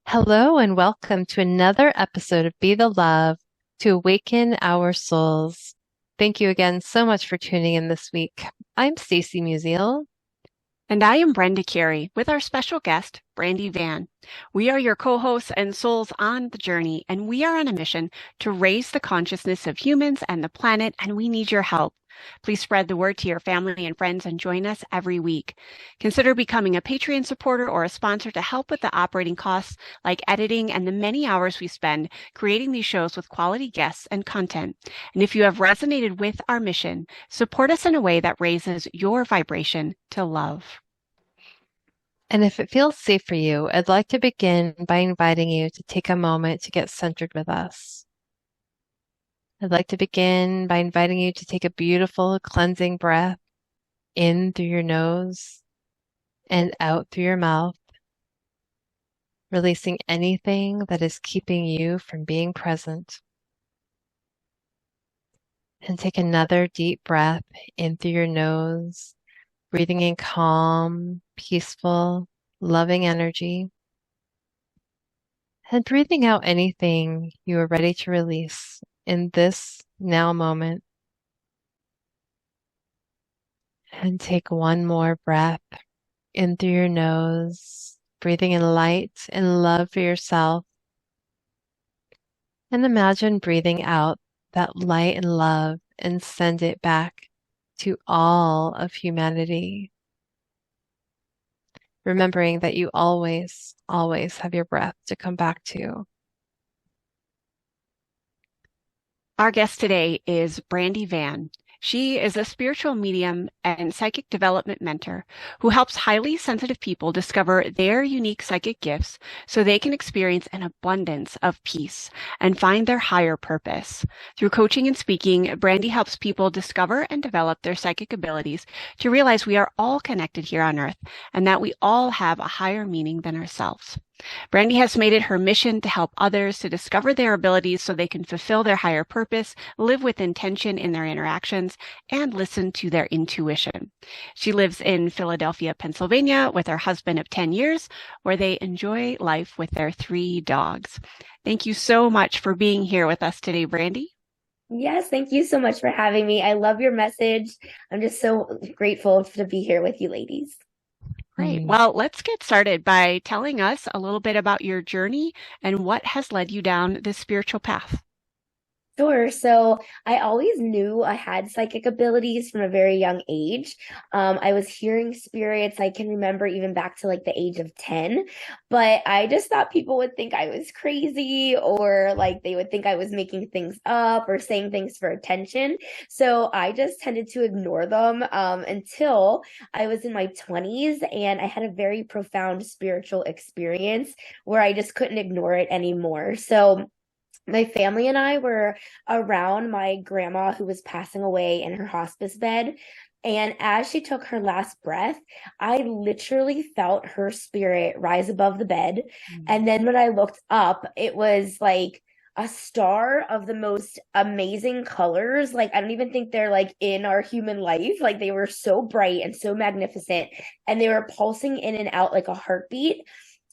Hello and welcome to another episode of Be the Love to Awaken Our Souls. Thank you again so much for tuning in this week. I'm Stacy Musial. And I am Brenda Carey with our special guest, Brandi Van. We are your co-hosts and souls on the journey, and we are on a mission to raise the consciousness of humans and the planet, and we need your help. Please spread the word to your family and friends and join us every week. Consider becoming a Patreon supporter or a sponsor to help with the operating costs like editing and the many hours we spend creating these shows with quality guests and content. And if you have resonated with our mission, support us in a way that raises your vibration to love. And if it feels safe for you, I'd like to begin by inviting you to take a moment to get centered with us. I'd like to begin by inviting you to take a beautiful cleansing breath in through your nose and out through your mouth, releasing anything that is keeping you from being present. And take another deep breath in through your nose, breathing in calm, peaceful, loving energy. And breathing out anything you are ready to release in this now moment. And take one more breath in through your nose, breathing in light and love for yourself. And imagine breathing out that light and love and send it back to all of humanity. Remembering that you always, always have your breath to come back to. Our guest today is Brandi Van. She is a spiritual medium and psychic development mentor who helps highly sensitive people discover their unique psychic gifts so they can experience an abundance of peace and find their higher purpose. Through coaching and speaking, Brandi helps people discover and develop their psychic abilities to realize we are all connected here on Earth and that we all have a higher meaning than ourselves. Brandi has made it her mission to help others to discover their abilities so they can fulfill their higher purpose, live with intention in their interactions, and listen to their intuition. She lives in Philadelphia, Pennsylvania with her husband of 10 years, where they enjoy life with their 3 dogs. Thank you so much for being here with us today, Brandi. Yes, thank you so much for having me. I love your message. I'm just so grateful to be here with you ladies. Great. Well, let's get started by telling us a little bit about your journey and what has led you down this spiritual path. Sure. So I always knew I had psychic abilities from a very young age. I was hearing spirits. I can remember even back to like the age of 10, but I just thought people would think I was crazy or like they would think I was making things up or saying things for attention. So I just tended to ignore them until I was in my 20s and I had a very profound spiritual experience where I just couldn't ignore it anymore. So my family and I were around my grandma who was passing away in her hospice bed. And as she took her last breath, I literally felt her spirit rise above the bed. And then when I looked up, it was like a star of the most amazing colors. Like, I don't even think they're like in our human life. Like, they were so bright and so magnificent. And they were pulsing in and out like a heartbeat.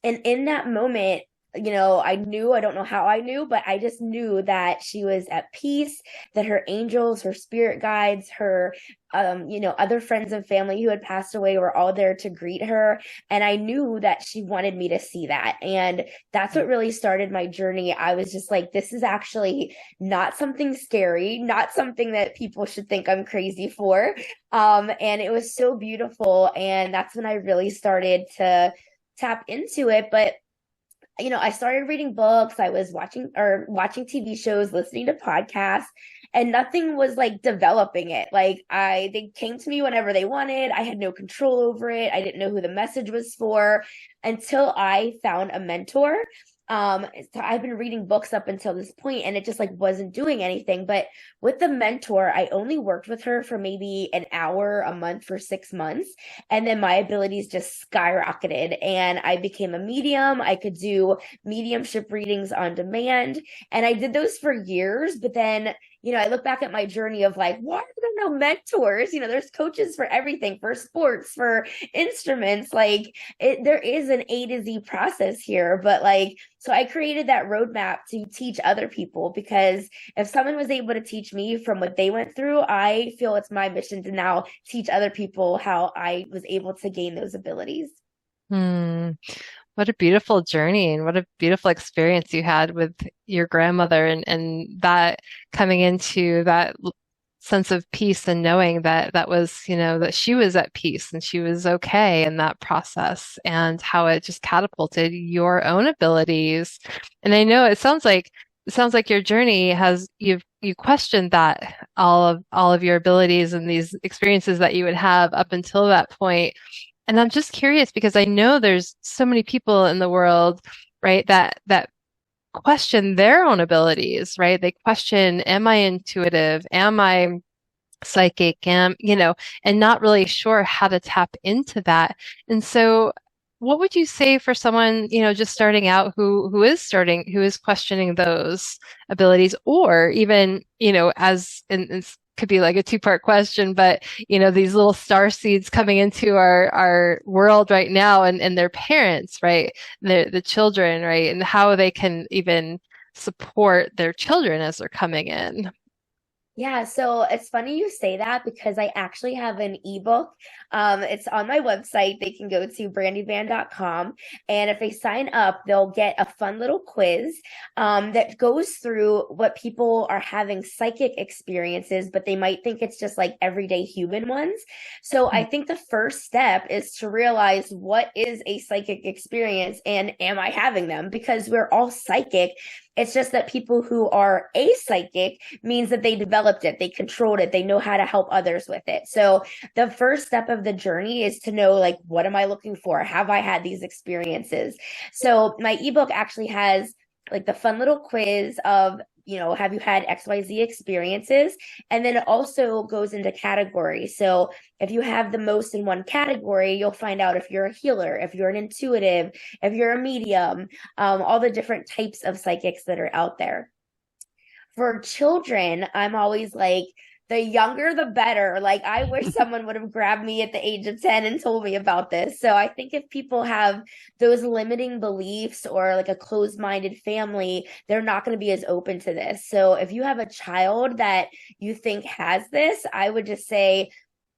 And in that moment, I knew, I don't know how I knew, but I just knew that she was at peace, that her angels, her spirit guides, her, other friends and family who had passed away were all there to greet her. And I knew that she wanted me to see that. And that's what really started my journey. I was just like, this is actually not something scary, not something that people should think I'm crazy for. And it was so beautiful. And that's when I really started to tap into it. But I started reading books, I was watching TV shows, listening to podcasts, and nothing was like developing it. Like they came to me whenever they wanted. I had no control over it. I didn't know who the message was for until I found a mentor. So I've been reading books up until this point and it just like wasn't doing anything. But with the mentor, I only worked with her for maybe an hour a month for 6 months. And then my abilities just skyrocketed and I became a medium. I could do mediumship readings on demand. And I did those for years, but then I look back at my journey of like, why are there no mentors? There's coaches for everything, for sports, for instruments. Like there is an A to Z process here, but like, so I created that roadmap to teach other people, because if someone was able to teach me from what they went through, I feel it's my mission to now teach other people how I was able to gain those abilities. Hmm. What a beautiful journey and what a beautiful experience you had with your grandmother and that coming into that sense of peace and knowing that that was, that she was at peace and she was okay in that process and how it just catapulted your own abilities. And I know it sounds like your journey has you questioned that all of your abilities and these experiences that you would have up until that point. And I'm just curious because I know there's so many people in the world, right, that question their own abilities, right? They question, am I intuitive? Am I psychic? And not really sure how to tap into that. And so what would you say for someone, just starting out who is questioning those abilities or even, as and could be like a two-part question, but these little star seeds coming into our world right now and their parents, right? The children, right? And how they can even support their children as they're coming in. Yeah, so it's funny you say that because I actually have an ebook. It's on my website. They can go to brandyvan.com. And if they sign up, they'll get a fun little quiz that goes through what people are having psychic experiences, but they might think it's just like everyday human ones. So I think the first step is to realize what is a psychic experience and am I having them? Because we're all psychic. It's just that people who are apsychic means that they developed it, they controlled it, they know how to help others with it. So the first step of the journey is to know, like, what am I looking for? Have I had these experiences? So my ebook actually has like the fun little quiz of, have you had XYZ experiences? And then it also goes into categories. So if you have the most in one category, you'll find out if you're a healer, if you're an intuitive, if you're a medium, all the different types of psychics that are out there. For children, I'm always like, the younger the better. Like, I wish someone would have grabbed me at the age of 10 and told me about this. So I think if people have those limiting beliefs or like a closed-minded family, they're not going to be as open to this. So if you have a child that you think has this, I would just say,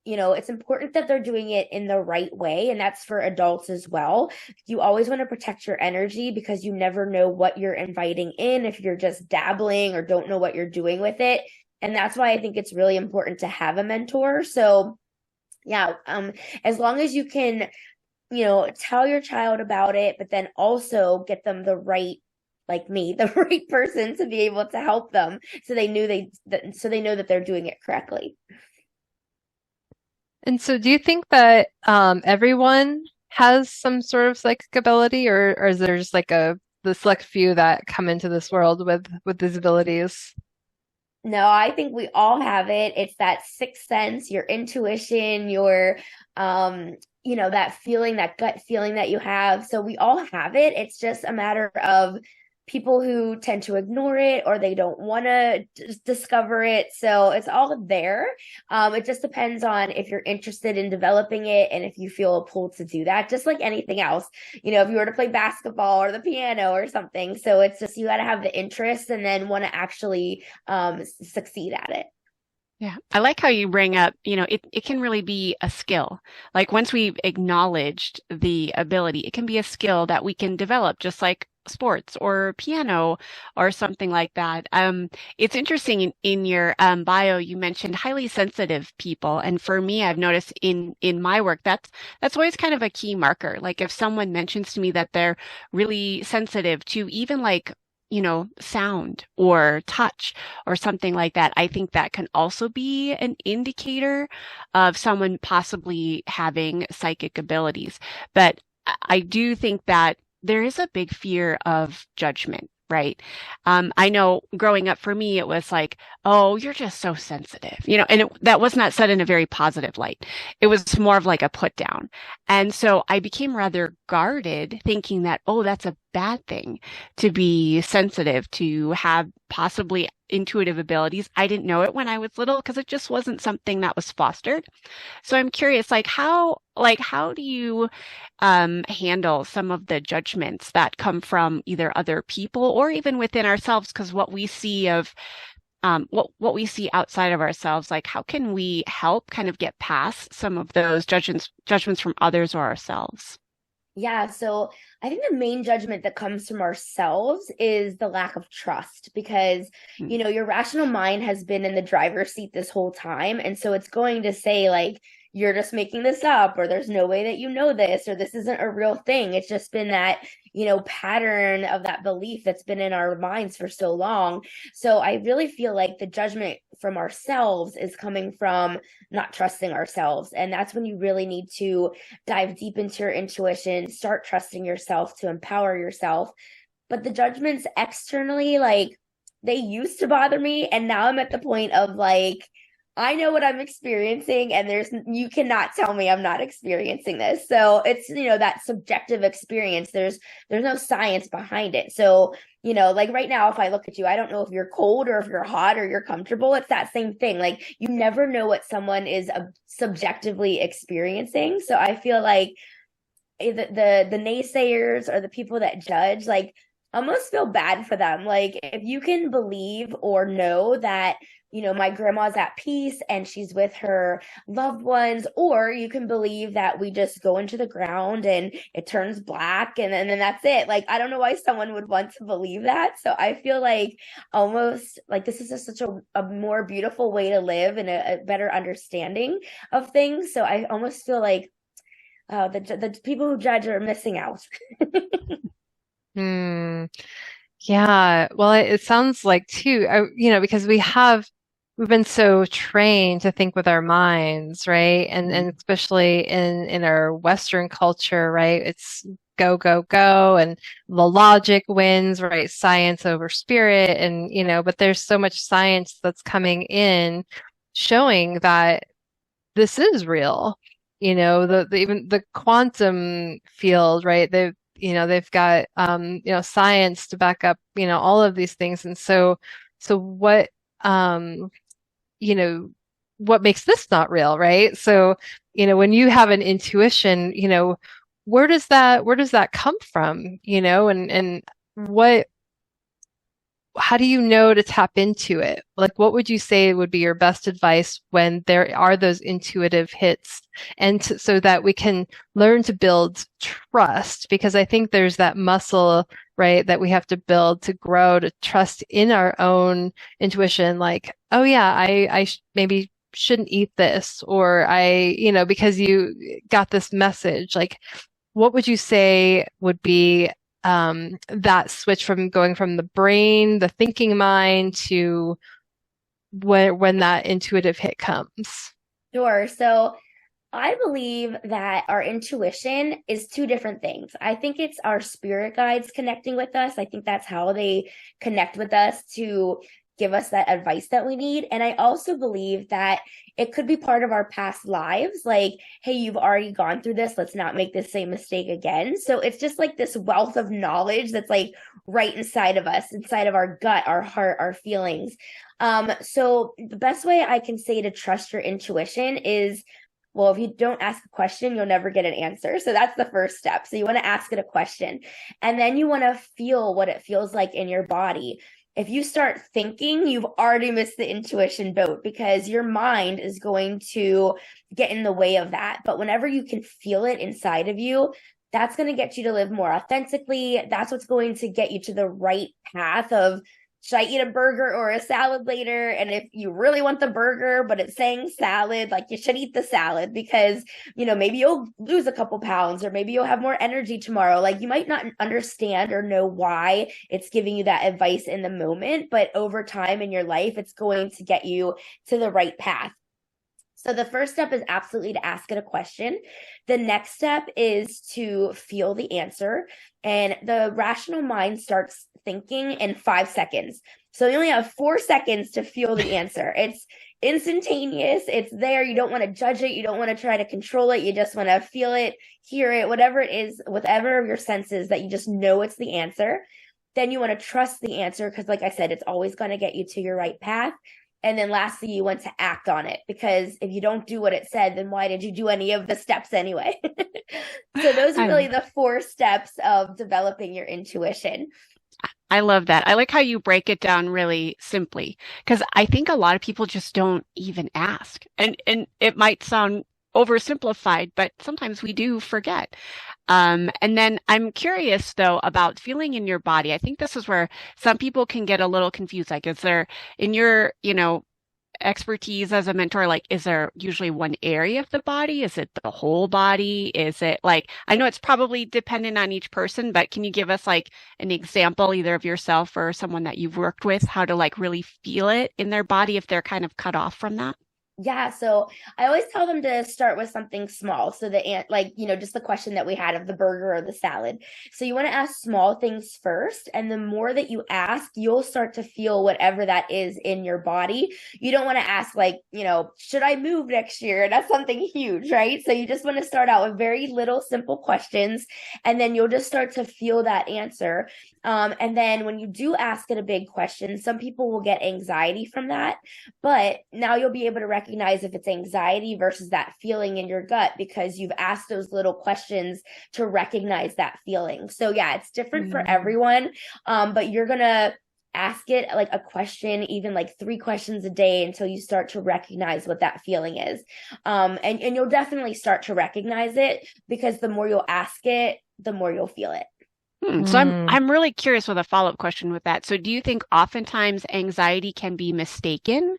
it's important that they're doing it in the right way. And that's for adults as well. You always want to protect your energy because you never know what you're inviting in if you're just dabbling or don't know what you're doing with it. And that's why I think it's really important to have a mentor. So yeah, as long as you can, tell your child about it, but then also get them the right, like me, the right person to be able to help them so they know that they're doing it correctly. And so do you think that everyone has some sort of psychic ability or is there just like the select few that come into this world with these abilities? No, I think we all have it. It's that sixth sense, your intuition, your that feeling, that gut feeling that you have. So we all have it. It's just a matter of people who tend to ignore it or they don't want to discover it. So it's all there. It just depends on if you're interested in developing it and if you feel a pull to do that, just like anything else, if you were to play basketball or the piano or something. So it's just, you got to have the interest and then want to actually succeed at it. Yeah, I like how you bring up, it can really be a skill. Like once we've acknowledged the ability, it can be a skill that we can develop, just like sports or piano or something like that. It's interesting in your bio, you mentioned highly sensitive people. And for me, I've noticed in my work, that's always kind of a key marker. Like if someone mentions to me that they're really sensitive to even like sound or touch or something like that, I think that can also be an indicator of someone possibly having psychic abilities. But I do think that there is a big fear of judgment, right? I know growing up for me, it was like, oh, you're just so sensitive, and that was not said in a very positive light. It was more of like a put down. And so I became rather guarded thinking that, oh, that's a bad thing to be sensitive, to have possibly intuitive abilities. I didn't know it when I was little because it just wasn't something that was fostered. So I'm curious, how do you handle some of the judgments that come from either other people or even within ourselves? Because what we see outside of ourselves, like how can we help kind of get past some of those judgments from others or ourselves? Yeah, so I think the main judgment that comes from ourselves is the lack of trust because, Mm. your rational mind has been in the driver's seat this whole time. And so it's going to say, like, you're just making this up, or there's no way that you know this, or this isn't a real thing. It's just been that, pattern of that belief that's been in our minds for so long. So I really feel like the judgment from ourselves is coming from not trusting ourselves. And that's when you really need to dive deep into your intuition, start trusting yourself to empower yourself. But the judgments externally, like, they used to bother me. And now I'm at the point of like, I know what I'm experiencing, and you cannot tell me I'm not experiencing this. So it's, that subjective experience. There's no science behind it. So, like right now, if I look at you, I don't know if you're cold or if you're hot or you're comfortable. It's that same thing. Like you never know what someone is subjectively experiencing. So I feel like the naysayers or the people that judge, like almost feel bad for them. Like if you can believe or know that, my grandma's at peace and she's with her loved ones, or you can believe that we just go into the ground and it turns black and then that's it. Like I don't know why someone would want to believe that. So I feel like almost like this is just such a more beautiful way to live and a better understanding of things. So I almost feel like the people who judge are missing out. Hmm. Yeah. Well, it sounds like too, because we've been so trained to think with our minds, right? And especially in our Western culture, right? It's go, go, go, and the logic wins, right? Science over spirit, and but there's so much science that's coming in showing that this is real. Even the quantum field, right? They've got science to back up, all of these things. And so um you know, what makes this not real, right? So, when you have an intuition, where does that come from? And what how do you know to tap into it? Like, what would you say would be your best advice when there are those intuitive hits, and so that we can learn to build trust? Because I think there's that muscle, right, that we have to build to grow to trust in our own intuition. Like, oh yeah, I maybe shouldn't eat this, or because you got this message. Like, what would you say would be that switch from going from the brain, the thinking mind, to when that intuitive hit comes? Sure. So I believe that our intuition is two different things. I think it's our spirit guides connecting with us. I think that's how they connect with us to give us that advice that we need. And I also believe that it could be part of our past lives. Like, hey, you've already gone through this. Let's not make the same mistake again. So it's just like this wealth of knowledge that's like right inside of us, inside of our gut, our heart, our feelings. So the best way I can say to trust your intuition is, well, if you don't ask a question, you'll never get an answer. So that's the first step. So you want to ask it a question, and then you want to feel what it feels like in your body. If you start thinking, you've already missed the intuition boat because your mind is going to get in the way of that. But whenever you can feel it inside of you, that's going to get you to live more authentically. That's what's going to get you to the right path of, should I eat a burger or a salad later? And if you really want the burger, but it's saying salad, like you should eat the salad because, maybe you'll lose a couple pounds or maybe you'll have more energy tomorrow. Like you might not understand or know why it's giving you that advice in the moment, but over time in your life, it's going to get you to the right path. So the first step is absolutely to ask it a question. The next step is to feel the answer. And the rational mind starts thinking in 5 seconds. So you only have 4 seconds to feel the answer. It's instantaneous. It's there. You don't want to judge it. You don't want to try to control it. You just want to feel it, hear it, whatever it is, whatever of your senses that you just know it's the answer. Then you want to trust the answer because, like I said, it's always going to get you to your right path. And then lastly, you want to act on it, because if you don't do what it said, then why did you do any of the steps anyway? So those are really the 4 steps of developing your intuition. I love that. I like how you break it down really simply, because I think a lot of people just don't even ask. And it might sound oversimplified, but sometimes we do forget. And then I'm curious though about feeling in your body. I think this is where some people can get a little confused. Like, is there in your, expertise as a mentor, like, is there usually one area of the body? Is it the whole body? Is it like, I know it's probably dependent on each person, but can you give us like an example either of yourself or someone that you've worked with, how to like really feel it in their body if they're kind of cut off from that? Yeah, so I always tell them to start with something small. So just the question that we had of the burger or the salad. So you want to ask small things first, and the more that you ask, you'll start to feel whatever that is in your body. You don't want to ask like, should I move next year? That's something huge, right? So you just want to start out with very little simple questions, and then you'll just start to feel that answer. And then when you do ask it a big question, some people will get anxiety from that, but now you'll be able to recognize if it's anxiety versus that feeling in your gut, because you've asked those little questions to recognize that feeling. So yeah, it's different for everyone. But you're going to ask it like a question, even like 3 questions a day, until you start to recognize what that feeling is. And you'll definitely start to recognize it, because the more you'll ask it, the more you'll feel it. So I'm really curious with a follow-up question with that. So do you think oftentimes anxiety can be mistaken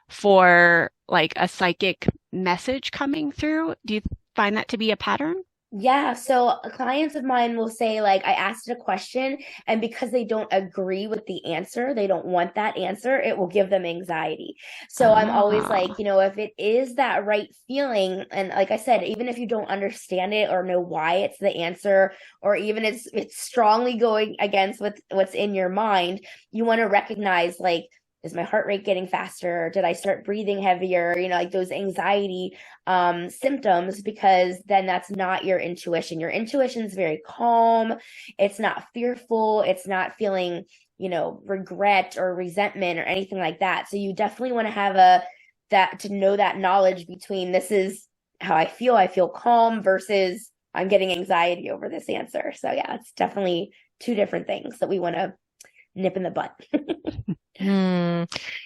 for like a psychic message coming through? Do you find that to be a pattern? Yeah, so clients of mine will say, like, I asked a question, and because they don't agree with the answer, they don't want that answer, it will give them anxiety. So I'm always like, if it is that right feeling, and like I said, even if you don't understand it or know why it's the answer, or even it's strongly going against what's in your mind, you want to recognize, like, is my heart rate getting faster? Did I start breathing heavier? Like those anxiety symptoms, because then that's not your intuition. Your intuition is very calm. It's not fearful. It's not feeling, regret or resentment or anything like that. So you definitely want to have to know that knowledge between, this is how I feel calm, versus I'm getting anxiety over this answer. So yeah, it's definitely 2 different things that we want to nip in the butt.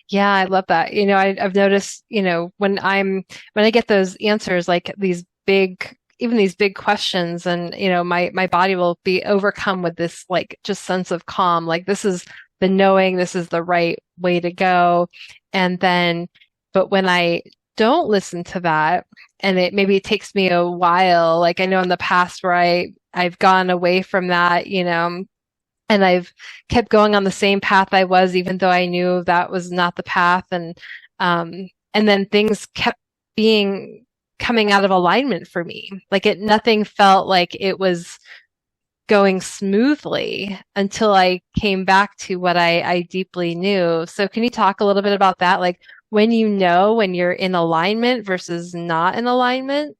Yeah, I love that. I've noticed, when I get those answers, like even these big questions, and, my body will be overcome with this, like, just sense of calm. Like, this is the knowing, this is the right way to go. But when I don't listen to that, and maybe it takes me a while, like I know in the past where I've gone away from that, and I've kept going on the same path I was, even though I knew that was not the path. And then things kept coming out of alignment for me. Like nothing felt like it was going smoothly until I came back to what I deeply knew. So can you talk a little bit about that? Like when you're in alignment versus not in alignment?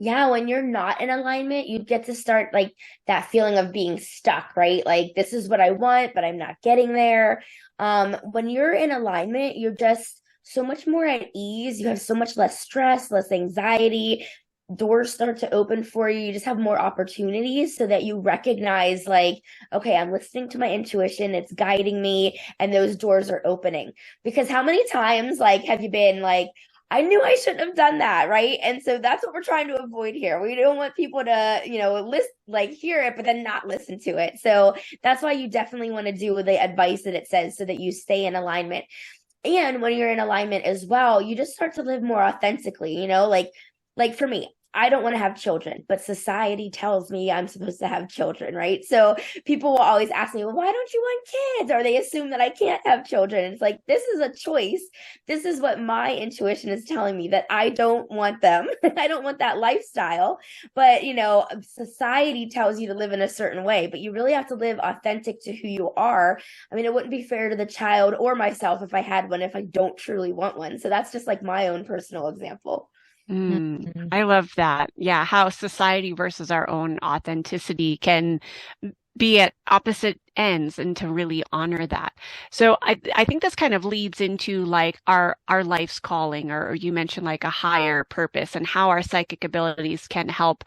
Yeah, when you're not in alignment, you get to start like that feeling of being stuck, right? Like, this is what I want, but I'm not getting there. When you're in alignment, you're just so much more at ease. You have so much less stress, less anxiety. Doors start to open for you. You just have more opportunities, so that you recognize, like, okay, I'm listening to my intuition. It's guiding me, and those doors are opening. Because how many times, like, have you been like, I knew I shouldn't have done that, right? And so that's what we're trying to avoid here. We don't want people to, hear it, but then not listen to it. So that's why you definitely want to do the advice that it says, so that you stay in alignment. And when you're in alignment as well, you just start to live more authentically, like for me, I don't want to have children, but society tells me I'm supposed to have children, right? So people will always ask me, well, why don't you want kids? Or they assume that I can't have children. It's like, this is a choice. This is what my intuition is telling me, that I don't want them. I don't want that lifestyle. But, society tells you to live in a certain way, but you really have to live authentic to who you are. I mean, it wouldn't be fair to the child or myself if I had one, if I don't truly want one. So that's just like my own personal example. Mhm. I love that. Yeah, how society versus our own authenticity can be at opposite ends and to really honor that. So I think this kind of leads into like our life's calling, or you mentioned like a higher purpose and how our psychic abilities can help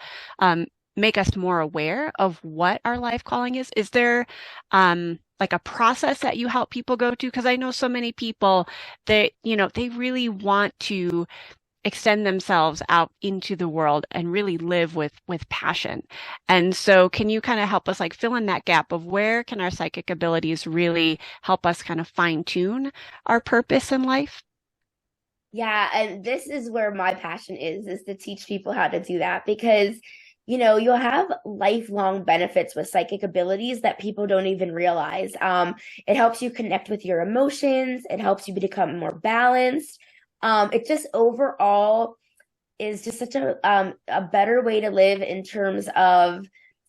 make us more aware of what our life calling is. Is there like a process that you help people go to? Because I know so many people that, they really want to extend themselves out into the world and really live with passion. And so can you kind of help us like fill in that gap of where can our psychic abilities really help us kind of fine tune our purpose in life? Yeah, and this is where my passion is to teach people how to do that, because you'll have lifelong benefits with psychic abilities that people don't even realize. It helps you connect with your emotions. It helps you become more balanced. It just overall is just such a better way to live, in terms of,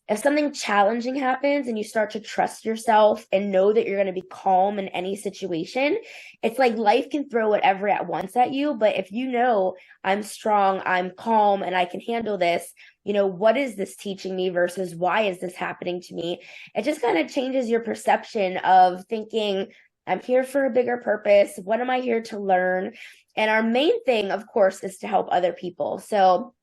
if something challenging happens and you start to trust yourself and know that you're going to be calm in any situation. It's like life can throw whatever at once at you, but if I'm strong, I'm calm, and I can handle this, what is this teaching me versus why is this happening to me? It just kind of changes your perception of thinking, I'm here for a bigger purpose. What am I here to learn? And our main thing, of course, is to help other people. So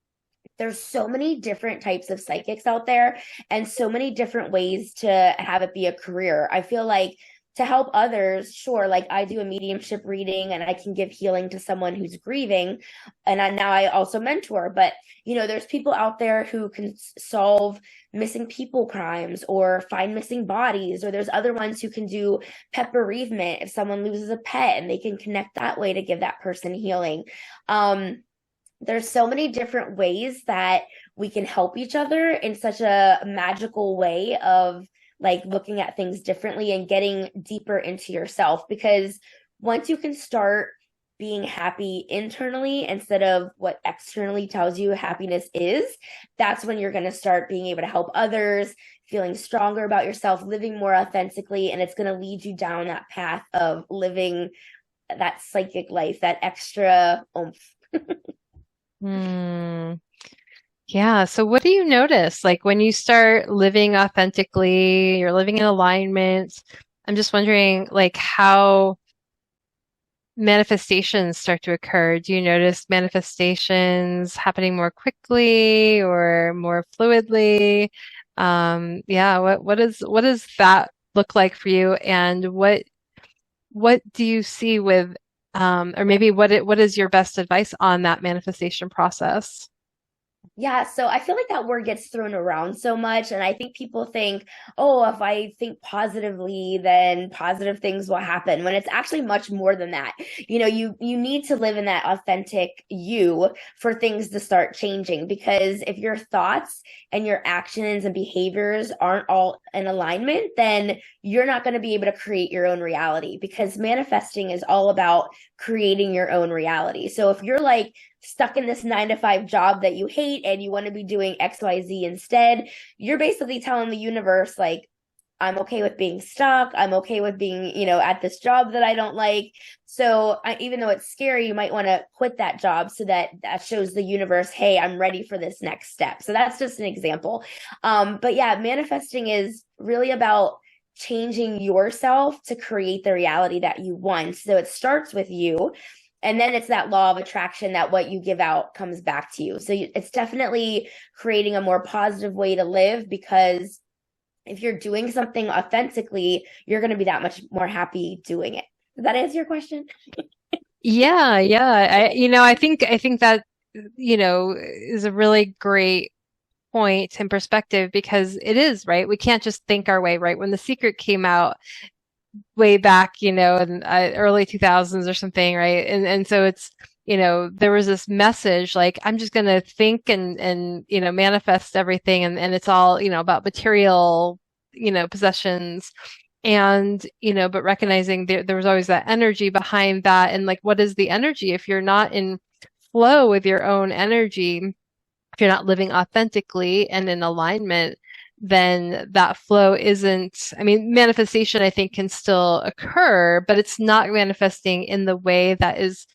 there's so many different types of psychics out there, and so many different ways to have it be a career. I feel like to help others, sure, like I do a mediumship reading and I can give healing to someone who's grieving. And now I also mentor, but there's people out there who can solve missing people crimes or find missing bodies, or there's other ones who can do pet bereavement if someone loses a pet, and they can connect that way to give that person healing. There's so many different ways that we can help each other in such a magical way of like looking at things differently and getting deeper into yourself. Because once you can start being happy internally instead of what externally tells you happiness is, that's when you're going to start being able to help others, feeling stronger about yourself, living more authentically, and it's going to lead you down that path of living that psychic life, that extra oomph. Hmm. Yeah. So what do you notice? Like when you start living authentically, you're living in alignment. I'm just wondering like how manifestations start to occur. Do you notice manifestations happening more quickly or more fluidly? Yeah, what does that look like for you? And what do you see with or maybe what is your best advice on that manifestation process? Yeah, so I feel like that word gets thrown around so much, and I think people think, oh, if I think positively, then positive things will happen, when it's actually much more than that. You need to live in that authentic you for things to start changing, because if your thoughts and your actions and behaviors aren't all in alignment, then you're not going to be able to create your own reality, because manifesting is all about creating your own reality. So if you're like stuck in this 9 to 5 job that you hate and you want to be doing XYZ instead, you're basically telling the universe, like, I'm okay with being stuck. I'm okay with being, at this job that I don't like. So even though it's scary, you might want to quit that job so that shows the universe, hey, I'm ready for this next step. So that's just an example. But yeah, manifesting is really about changing yourself to create the reality that you want. So it starts with you. And then it's that law of attraction, that what you give out comes back to you. So it's definitely creating a more positive way to live, because if you're doing something authentically, you're going to be that much more happy doing it. Does that answer your question? Yeah, yeah. I think that, is a really great point and perspective, because it is, right? We can't just think our way, right? When The Secret came out way back, in early 2000s or something, right? And so there was this message like, I'm just going to think and, manifest everything. And it's all, about material, possessions. And, but recognizing there was always that energy behind that. And like, what is the energy? If you're not in flow with your own energy, if you're not living authentically and in alignment, then that flow isn't, I mean, manifestation, I think, can still occur, but it's not manifesting in the way that is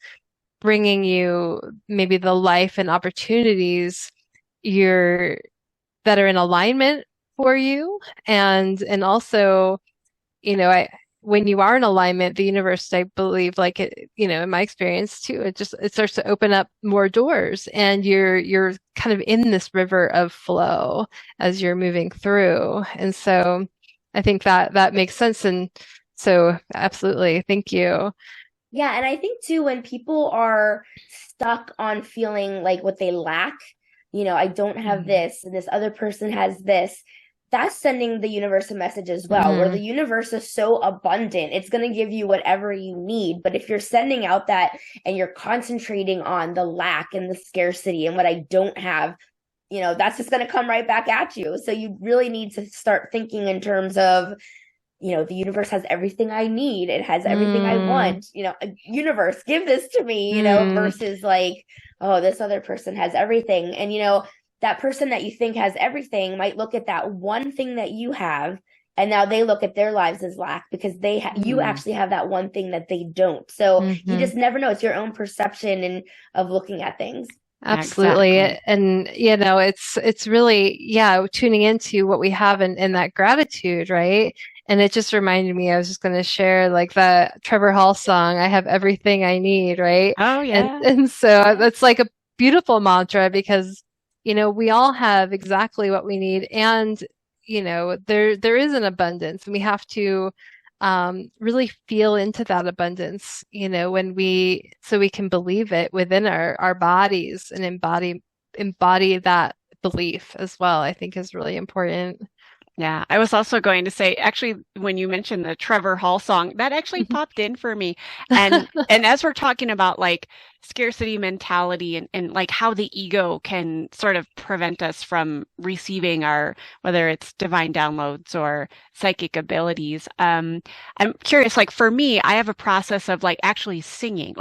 bringing you maybe the life and opportunities you're that are in alignment for you. And also, I when you are in alignment, the universe, I believe, like it, in my experience too, it starts to open up more doors, and you're kind of in this river of flow as you're moving through. And so I think that makes sense. And so absolutely, thank you. Yeah, and I think too, when people are stuck on feeling like what they lack, I don't have this, and this other person has this, that's sending the universe a message as well, where the universe is so abundant, it's going to give you whatever you need. But if you're sending out that and you're concentrating on the lack and the scarcity and what I don't have, that's just going to come right back at you. So you really need to start thinking in terms of, the universe has everything I need. It has everything I want. Universe, give this to me, versus like, oh, this other person has everything. And, that person that you think has everything might look at that one thing that you have, and now they look at their lives as lack because you actually have that one thing that they don't. So you just never know. It's your own perception and of looking at things. Absolutely. Exactly. And, it's really, tuning into what we have in that gratitude, right? And it just reminded me, I was just going to share like the Trevor Hall song, I have everything I need, right? Oh, yeah. And so that's like a beautiful mantra because, we all have exactly what we need. And, there is an abundance, and we have to really feel into that abundance, so we can believe it within our bodies and embody that belief as well, I think is really important. Yeah, I was also going to say, actually, when you mentioned the Trevor Hall song, that actually popped in for me. And as we're talking about like scarcity mentality and like how the ego can sort of prevent us from receiving whether it's divine downloads or psychic abilities, I'm curious, like for me, I have a process of like actually singing.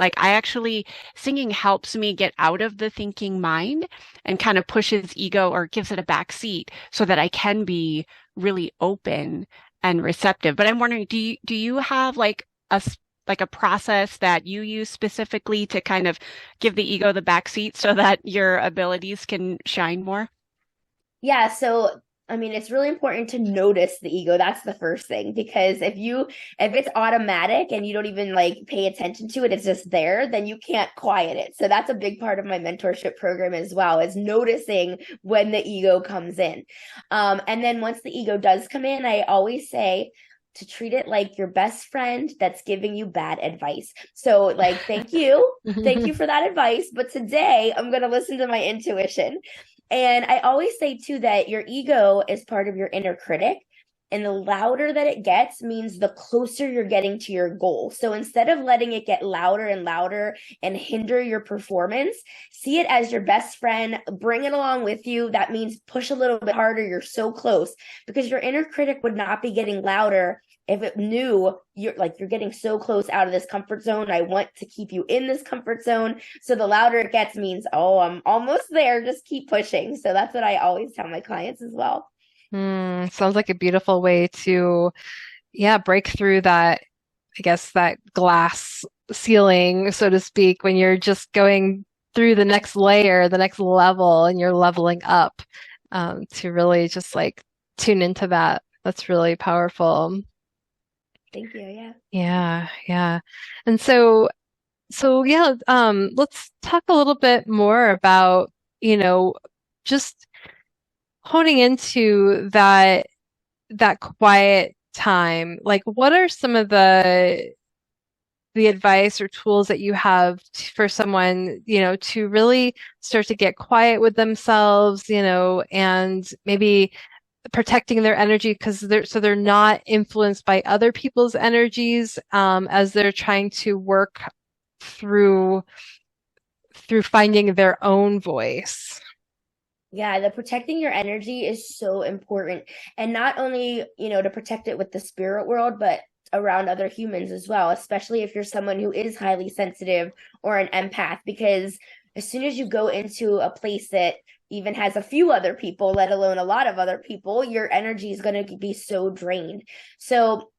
Singing helps me get out of the thinking mind and kind of pushes ego or gives it a back seat so that I can be really open and receptive. But I'm wondering, do you have like a process that you use specifically to kind of give the ego the back seat so that your abilities can shine more? Yeah, so I mean, it's really important to notice the ego. That's the first thing, because if it's automatic and you don't even like pay attention to it, it's just there, then you can't quiet it. So that's a big part of my mentorship program as well, is noticing when the ego comes in. And then once the ego does come in, I always say to treat it like your best friend that's giving you bad advice. So like, thank you. Thank you for that advice. But today I'm going to listen to my intuition. And I always say too that your ego is part of your inner critic. And the louder that it gets means the closer you're getting to your goal. So instead of letting it get louder and louder and hinder your performance, see it as your best friend, bring it along with you. That means push a little bit harder. You're so close, because your inner critic would not be getting louder if it knew you're getting so close out of this comfort zone. I want to keep you in this comfort zone. So the louder it gets means, oh, I'm almost there. Just keep pushing. So that's what I always tell my clients as well. Sounds like a beautiful way to, break through that, I guess, that glass ceiling, so to speak, when you're just going through the next layer, the next level, and you're leveling up, to really just like tune into that. That's really powerful. Thank you. Yeah. Yeah. And let's talk a little bit more about, just honing into that quiet time. Like, what are some of the advice or tools that you have for someone, to really start to get quiet with themselves, and maybe protecting their energy because they're not influenced by other people's energies, as they're trying to work through through finding their own voice. Yeah, the protecting your energy is so important. And not only, to protect it with the spirit world, but around other humans as well, especially if you're someone who is highly sensitive or an empath, because as soon as you go into a place that even has a few other people, let alone a lot of other people, your energy is going to be so drained. So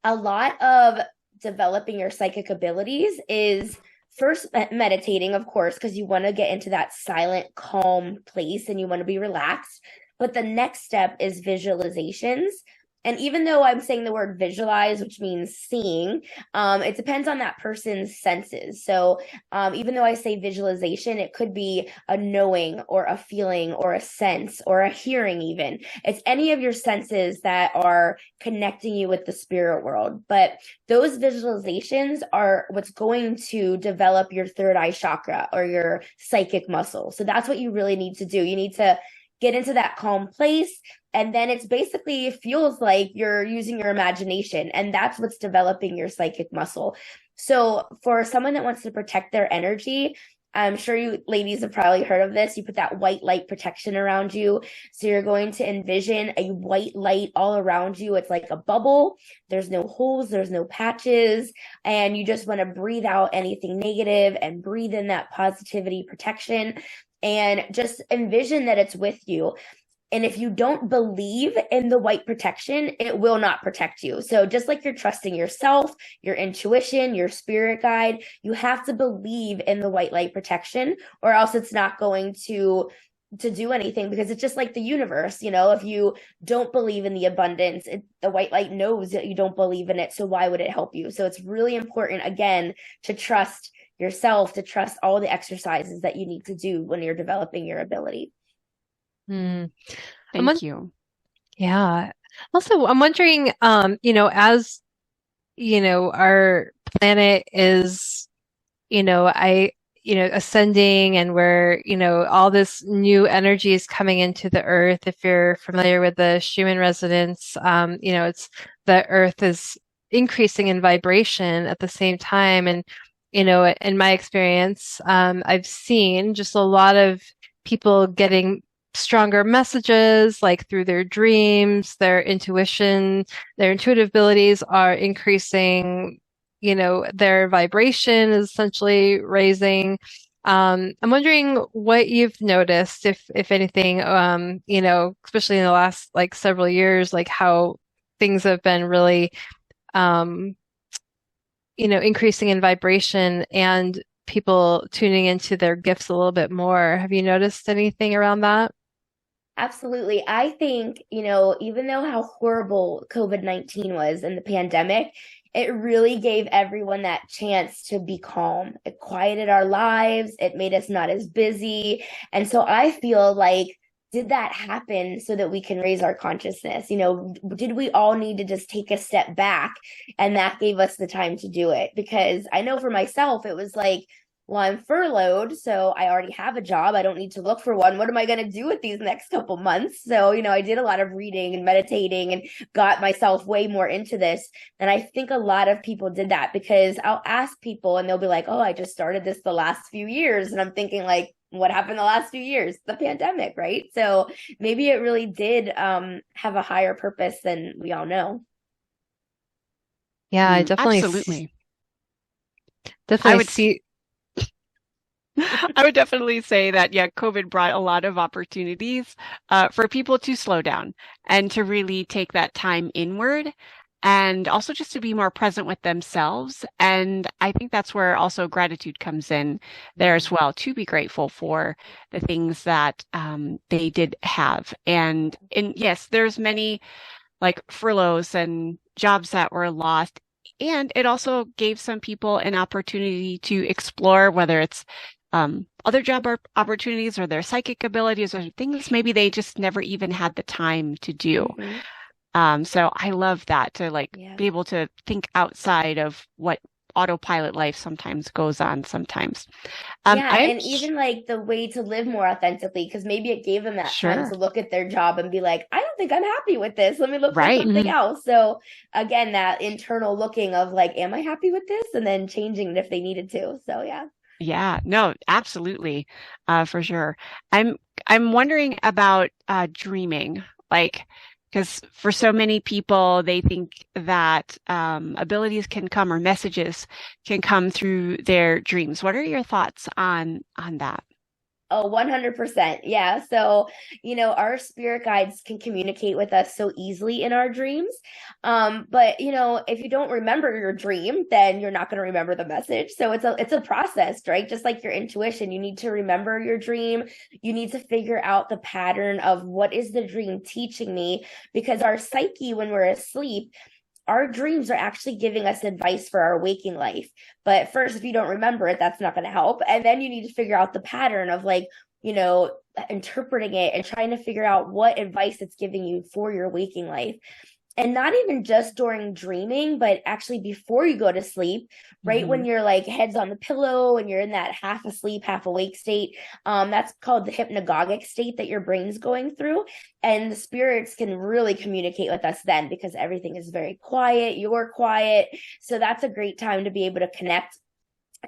a lot of developing your psychic abilities is first meditating, of course, because you want to get into that silent, calm place and you want to be relaxed. But the next step is visualizations. And even though I'm saying the word visualize, which means seeing, it depends on that person's senses. So even though I say visualization, it could be a knowing or a feeling or a sense or a hearing even. It's any of your senses that are connecting you with the spirit world. But those visualizations are what's going to develop your third eye chakra or your psychic muscle. So that's what you really need to do. You need to get into that calm place. And then it's basically, it feels like you're using your imagination, and that's what's developing your psychic muscle. So for someone that wants to protect their energy, I'm sure you ladies have probably heard of this. You put that white light protection around you. So you're going to envision a white light all around you. It's like a bubble. There's no holes, there's no patches. And you just want to breathe out anything negative and breathe in that positivity protection. And just envision that it's with you. And if you don't believe in the white protection, it will not protect you. So just like you're trusting yourself, your intuition, your spirit guide, you have to believe in the white light protection, or else it's not going to do anything, because it's just like the universe. If you don't believe in the abundance, the white light knows that you don't believe in it. So why would it help you? So it's really important, again, to trust yourself, to trust all the exercises that you need to do when you're developing your ability. Thank you. Yeah. Also, I'm wondering, as, our planet is, ascending, and we're, all this new energy is coming into the earth. If you're familiar with the Schumann resonance, it's the earth is increasing in vibration at the same time. And, in my experience, I've seen just a lot of people getting stronger messages, like through their dreams, their intuition, their intuitive abilities are increasing, their vibration is essentially raising. I'm wondering what you've noticed, if anything, especially in the last like several years, like how things have been really, increasing in vibration and people tuning into their gifts a little bit more. Have you noticed anything around that? Absolutely. I think, even though how horrible COVID-19 was and the pandemic, it really gave everyone that chance to be calm. It quieted our lives. It made us not as busy. And so I feel like, did that happen so that we can raise our consciousness? Did we all need to just take a step back, and that gave us the time to do it? Because I know for myself, it was like, well, I'm furloughed, so I already have a job. I don't need to look for one. What am I going to do with these next couple months? So, I did a lot of reading and meditating and got myself way more into this. And I think a lot of people did that, because I'll ask people and they'll be like, oh, I just started this the last few years. And I'm thinking, like, what happened the last few years? The pandemic, right? So maybe it really did have a higher purpose than we all know. Yeah, I definitely Absolutely. definitely see. I would definitely say that, yeah, COVID brought a lot of opportunities for people to slow down and to really take that time inward, and also just to be more present with themselves. And I think that's where also gratitude comes in there as well, to be grateful for the things that they did have. And yes, there's many like furloughs and jobs that were lost. And it also gave some people an opportunity to explore whether it's other job opportunities or their psychic abilities or things maybe they just never even had the time to do. So I love that, to be able to think outside of what autopilot life sometimes goes on sometimes. And even like the way to live more authentically, because maybe it gave them that time to look at their job and be like, I don't think I'm happy with this. Let me look for something else. So again, that internal looking of like, am I happy with this? And then changing it if they needed to. So yeah. Yeah, no, absolutely, for sure. I'm I'm wondering about dreaming, like because for so many people they think that abilities can come or messages can come through their dreams. What are your thoughts on that? Oh, 100%. Yeah. So, our spirit guides can communicate with us so easily in our dreams. But if you don't remember your dream, then you're not going to remember the message. So it's a process, right? Just like your intuition, you need to remember your dream. You need to figure out the pattern of what is the dream teaching me, because our psyche, when we're asleep, our dreams are actually giving us advice for our waking life. But first, if you don't remember it, that's not going to help. And then you need to figure out the pattern of, like, you know, interpreting it and trying to figure out what advice it's giving you for your waking life. And not even just during dreaming, but actually before you go to sleep, right Hmm. when you're like heads on the pillow and you're in that half asleep, half awake state. That's called the hypnagogic state that your brain's going through. And the spirits can really communicate with us then, because everything is very quiet, you're quiet. So that's a great time to be able to connect.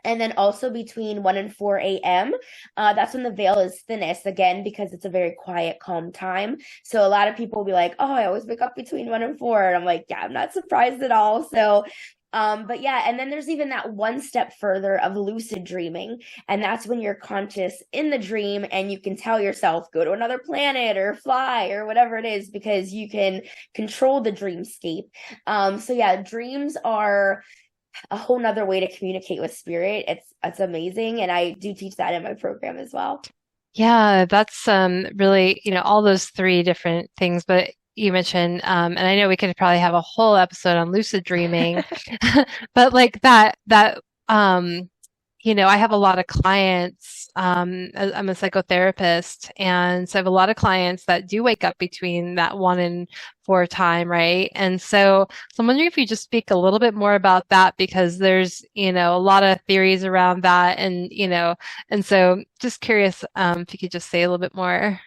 And then also between 1 and 4 a.m., that's when the veil is thinnest, again, because it's a very quiet, calm time. So a lot of people will be like, oh, I always wake up between 1 and 4. And I'm like, yeah, I'm not surprised at all. So, but yeah, and then there's even that one step further of lucid dreaming. And that's when you're conscious in the dream and you can tell yourself, go to another planet or fly or whatever it is, because you can control the dreamscape. So yeah, dreams are a whole nother way to communicate with spirit. It's amazing. And I do teach that in my program as well. Yeah, that's really, all those three different things, but you mentioned, and I know we could probably have a whole episode on lucid dreaming, but like um, I have a lot of clients. I'm a psychotherapist, and so I have a lot of clients that do wake up between that 1 and 4 time, right? So I'm wondering if you just speak a little bit more about that, because there's, a lot of theories around that, and so just curious, if you could just say a little bit more.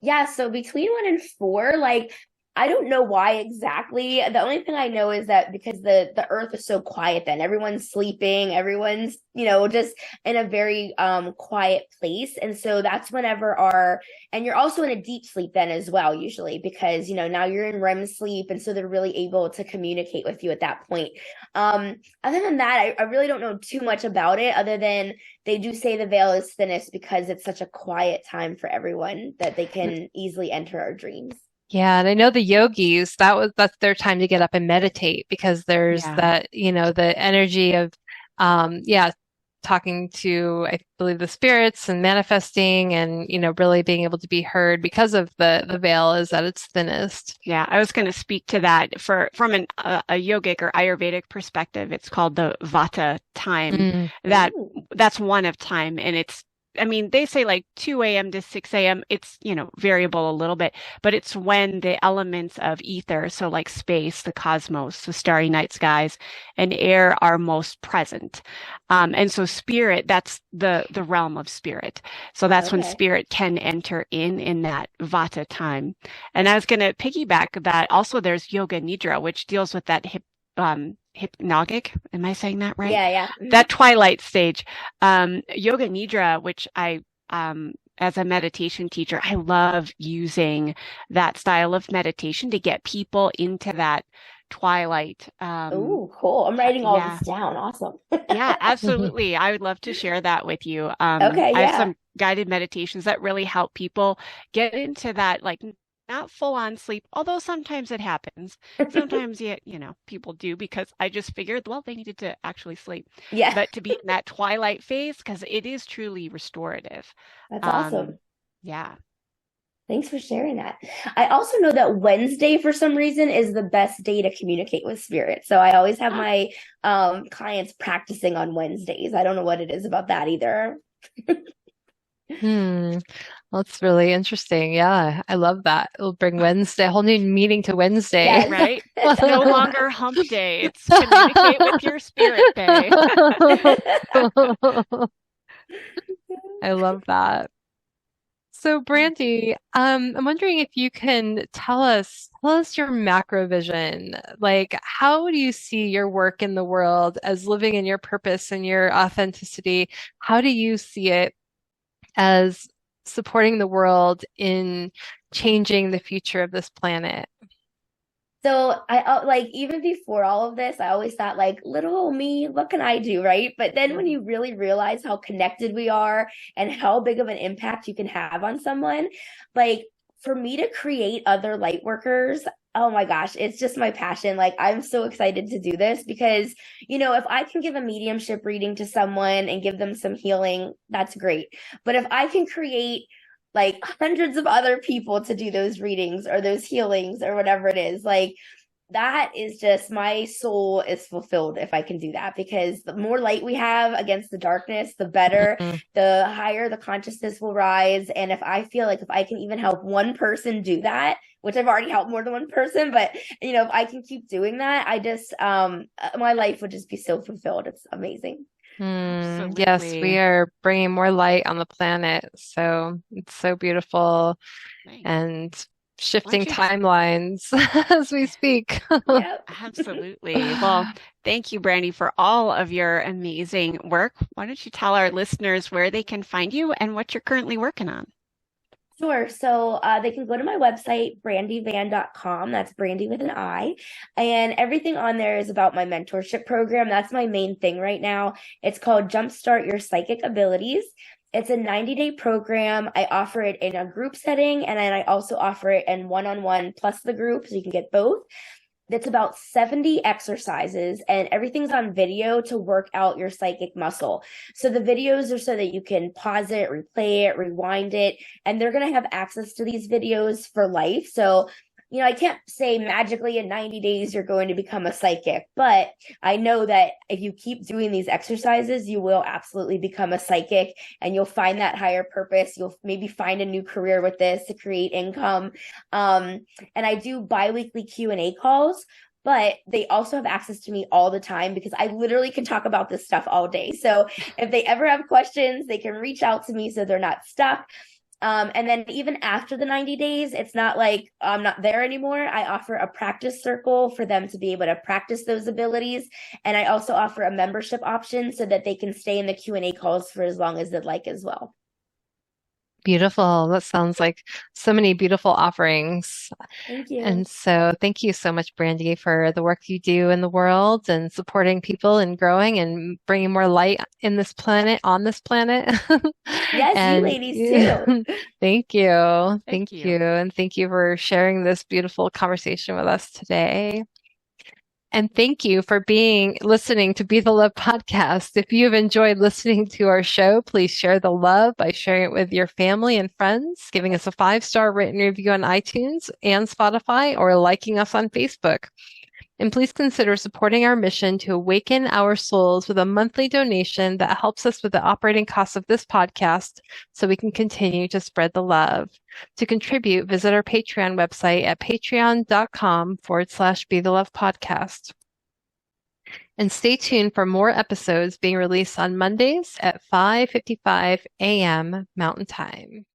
Yeah, so between 1 and 4, like, I don't know why exactly. The only thing I know is that because the earth is so quiet, then everyone's sleeping, everyone's, just in a very quiet place. And so that's whenever our and you're also in a deep sleep then as well, usually, because now you're in REM sleep, and so they're really able to communicate with you at that point. Other than that, I really don't know too much about it, other than they do say the veil is thinnest because it's such a quiet time for everyone that they can easily enter our dreams. Yeah, and I know the yogis, that's their time to get up and meditate, because there's Yeah. that, the energy of yeah, talking to, I believe, the spirits and manifesting, and, really being able to be heard because of the veil is at its thinnest. Yeah, I was going to speak to that from a yogic or Ayurvedic perspective. It's called the Vata time. Mm. That Ooh. that's one of time, and I mean, they say like 2 a.m. to 6 a.m. It's, variable a little bit, but it's when the elements of ether, so like space, the cosmos, the starry night skies, and air are most present. And so spirit, that's the realm of spirit. So that's when Okay. spirit can enter in that Vata time. And I was going to piggyback that also there's Yoga Nidra, which deals with that hypnagogic. Am I saying that right? Yeah, yeah. That twilight stage. Yoga Nidra, which as a meditation teacher, I love using that style of meditation to get people into that twilight. Ooh, cool. I'm writing all this Yeah. down. Awesome. Yeah, absolutely. I would love to share that with you. Okay, I have yeah. some guided meditations that really help people get into that, like not full on sleep, although sometimes it happens. Sometimes, people do because I just figured, well, they needed to actually sleep. Yeah, But to be in that twilight phase, because it is truly restorative. that's Um, awesome. yeah. Thanks for sharing that. I also know that Wednesday, for some reason, is the best day to communicate with spirit. So I always have my clients practicing on Wednesdays. I don't know what it is about that either. Hmm. That's really interesting. Yeah, I love that. It'll bring Wednesday, a whole new meaning to Wednesday. Yes. Right? It's no longer hump day. It's communicate with your spirit day. I love that. So, Brandi, I'm wondering if you can tell us your macro vision. Like, how do you see your work in the world as living in your purpose and your authenticity? How do you see it as supporting the world in changing the future of this planet? So I like even before all of this, I always thought like little old me, what can I do, right? But then when Mhm. you really realize how connected we are and how big of an impact you can have on someone, like for me to create other light workers, oh my gosh, it's just my passion. Like I'm so excited to do this because, if I can give a mediumship reading to someone and give them some healing, that's great. But if I can create like hundreds of other people to do those readings or those healings or whatever it is. Like that is just my soul is fulfilled if I can do that because the more light we have against the darkness, the better, Mhm. the higher the consciousness will rise. And if I feel like if I can even help one person do that, which I've already helped more than one person, but if I can keep doing that, I just my life would just be so fulfilled. It's amazing. Yes, we Absolutely. are bringing more light on the planet. So it's so beautiful Nice. and Why shifting don't you timelines as we speak. Yep. Absolutely. Well, thank you, Brandy, for all of your amazing work. Why don't you tell our listeners where they can find you and what you're currently working on? Sure. So they can go to my website, brandyvan.com. That's Brandy with an I. And everything on there is about my mentorship program. That's my main thing right now. It's called Jumpstart Your Psychic Abilities. It's a 90-day program. I offer it in a group setting, and then I also offer it in one-on-one plus the group, so you can get both. It's about 70 exercises and everything's on video to work out your psychic muscle. So the videos are so that you can pause it, replay it, rewind it, and they're going to have access to these videos for life. So, I can't say magically in 90 days you're going to become a psychic, but I know that if you keep doing these exercises, you will absolutely become a psychic and you'll find that higher purpose. You'll maybe find a new career with this to create income. Um, and I do biweekly Q&A calls, but they also have access to me all the time because I literally can talk about this stuff all day. So if they ever have questions, they can reach out to me so they're not stuck. And then even after the 90 days, it's not like I'm not there anymore. I offer a practice circle for them to be able to practice those abilities. And I also offer a membership option so that they can stay in the Q&A calls for as long as they'd like as well. Beautiful. That sounds like so many beautiful offerings. Thank you. And so thank you so much, Brandy, for the work you do in the world and supporting people and growing and bringing more light in this planet, on this planet. Yes, you And ladies yeah, too. thank you. Thank Thank you. you. And thank you for sharing this beautiful conversation with us today. And thank you for listening to Be the Love podcast. If you've enjoyed listening to our show, please share the love by sharing it with your family and friends, giving us a 5-star written review on iTunes and Spotify, or liking us on Facebook. And please consider supporting our mission to awaken our souls with a monthly donation that helps us with the operating costs of this podcast so we can continue to spread the love. To contribute, visit our Patreon website at patreon.com/Be the Love podcast. And stay tuned for more episodes being released on Mondays at 5:55 a.m. Mountain Time.